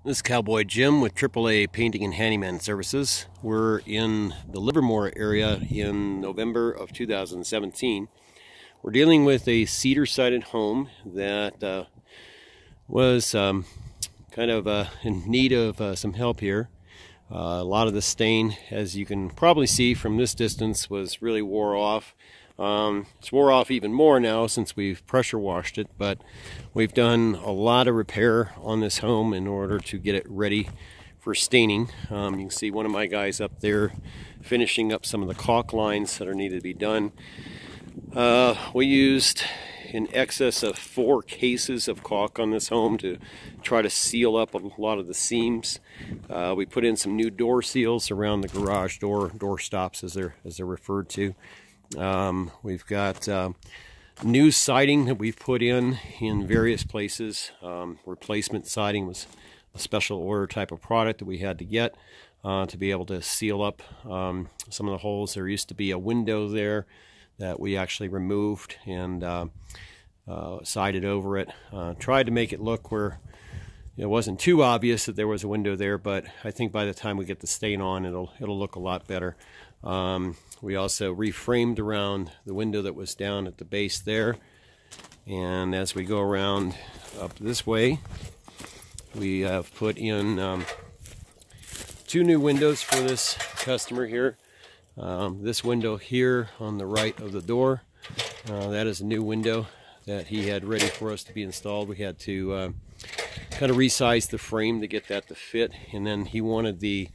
This is Cowboy Jim with AAA Painting and Handyman Services. We're in the Livermore area in November of 2017. We're dealing with a cedar-sided home that was kind of in need of some help here. A lot of the stain, as you can probably see from this distance, was really wore off. It's wore off even more now since we've pressure washed it, but we've done a lot of repair on this home in order to get it ready for staining. You can see one of my guys up there finishing up some of the caulk lines that are needed to be done. We used in excess of 4 cases of caulk on this home to try to seal up a lot of the seams. We put in some new door seals around the garage door stops as they're referred to. We've got new siding that we've put in various places. Replacement siding was a special order type of product that we had to get to be able to seal up some of the holes. There used to be a window there that we actually removed and sided over it. Tried to make it look where it wasn't too obvious that there was a window there, but I think by the time we get the stain on, it'll look a lot better. We also reframed around the window that was down at the base there, and as we go around up this way, we have put in 2 new windows for this customer here. This window here on the right of the door, that is a new window that he had ready for us to be installed. We had to kind of resize the frame to get that to fit, and then he wanted the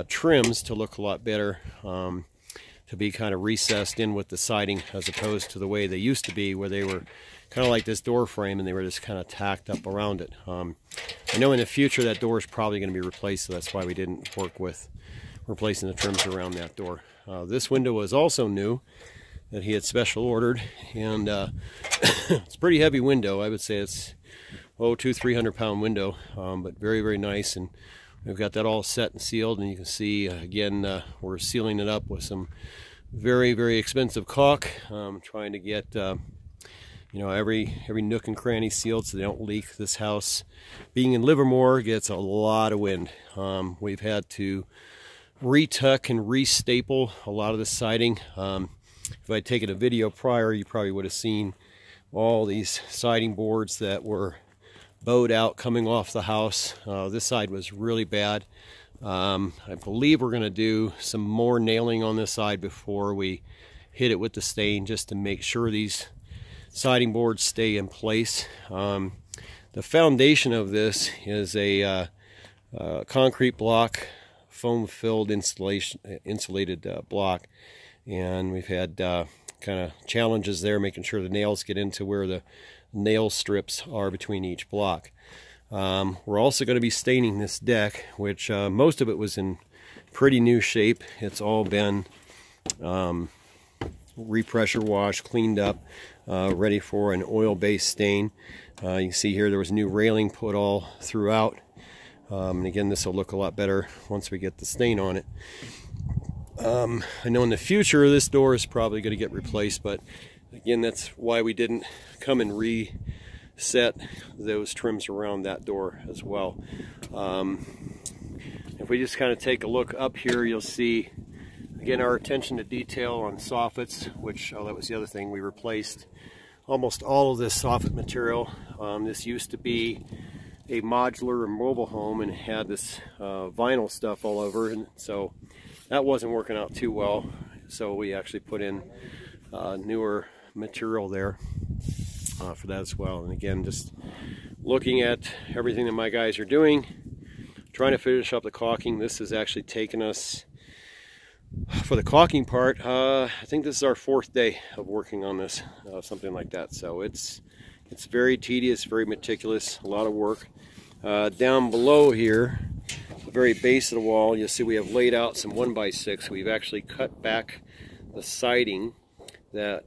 trims to look a lot better, to be kind of recessed in with the siding as opposed to the way they used to be, where they were kind of like this door frame and they were just kind of tacked up around it. I know in the future that door is probably going to be replaced, so that's why we didn't work with replacing the trims around that door. This window was also new that he had special ordered, and it's a pretty heavy window. I would say it's 200-300 pound window, but very, very nice. And we've got that all set and sealed, and you can see again we're sealing it up with some very, very expensive caulk, trying to get you know, every nook and cranny sealed so they don't leak. This house, being in Livermore, gets a lot of wind. We've had to retuck and restaple a lot of the siding. If I'd taken a video prior, you probably would have seen all these siding boards that were bowed out coming off the house. This side was really bad. I believe we're going to do some more nailing on this side before we hit it with the stain, just to make sure these siding boards stay in place. The foundation of this is a concrete block, foam filled insulated block, and we've had kind of challenges there making sure the nails get into where the nail strips are between each block. We're also going to be staining this deck, which most of it was in pretty new shape. It's all been repressure washed, cleaned up, ready for an oil-based stain. You can see here there was new railing put all throughout, and again, this will look a lot better once we get the stain on it. I know in the future this door is probably going to get replaced, but again, that's why we didn't come and reset those trims around that door as well. If we just kind of take a look up here, you'll see again our attention to detail on soffits, which that was the other thing. We replaced almost all of this soffit material. This used to be a modular or mobile home, and it had this vinyl stuff all over, and so that wasn't working out too well. So we actually put in newer material there for that as well. And again, just looking at everything that my guys are doing, trying to finish up the caulking. This has actually taken us, for the caulking part, I think this is our 4th day of working on this, something like that. So it's very tedious, very meticulous, a lot of work. Down below here, the very base of the wall, you'll see we have laid out some 1x6. We've actually cut back the siding that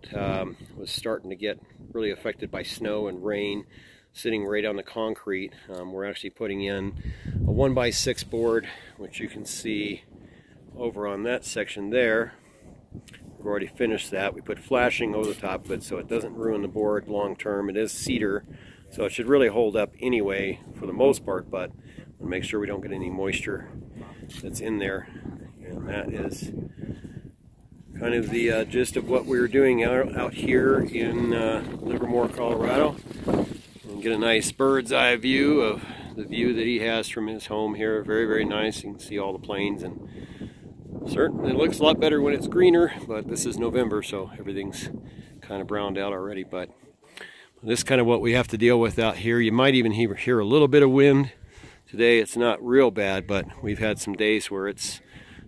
was starting to get really affected by snow and rain, sitting right on the concrete. We're actually putting in a 1x6 board, which you can see over on that section there. We've already finished that. We put flashing over the top of it so it doesn't ruin the board long term. It is cedar, so it should really hold up anyway for the most part, but and make sure we don't get any moisture that's in there. And that is kind of the gist of what we were doing out here in Livermore, Colorado. And get a nice bird's eye view of the view that he has from his home here. Very, very nice. You can see all the plains, and certainly it looks a lot better when it's greener, but this is November, so everything's kind of browned out already. But this is kind of what we have to deal with out here. You might even hear a little bit of wind. Today it's not real bad, but we've had some days where it's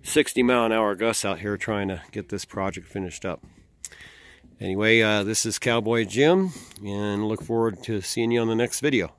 60-mile-an-hour gusts out here trying to get this project finished up. Anyway, this is Cowboy Jim, and look forward to seeing you on the next video.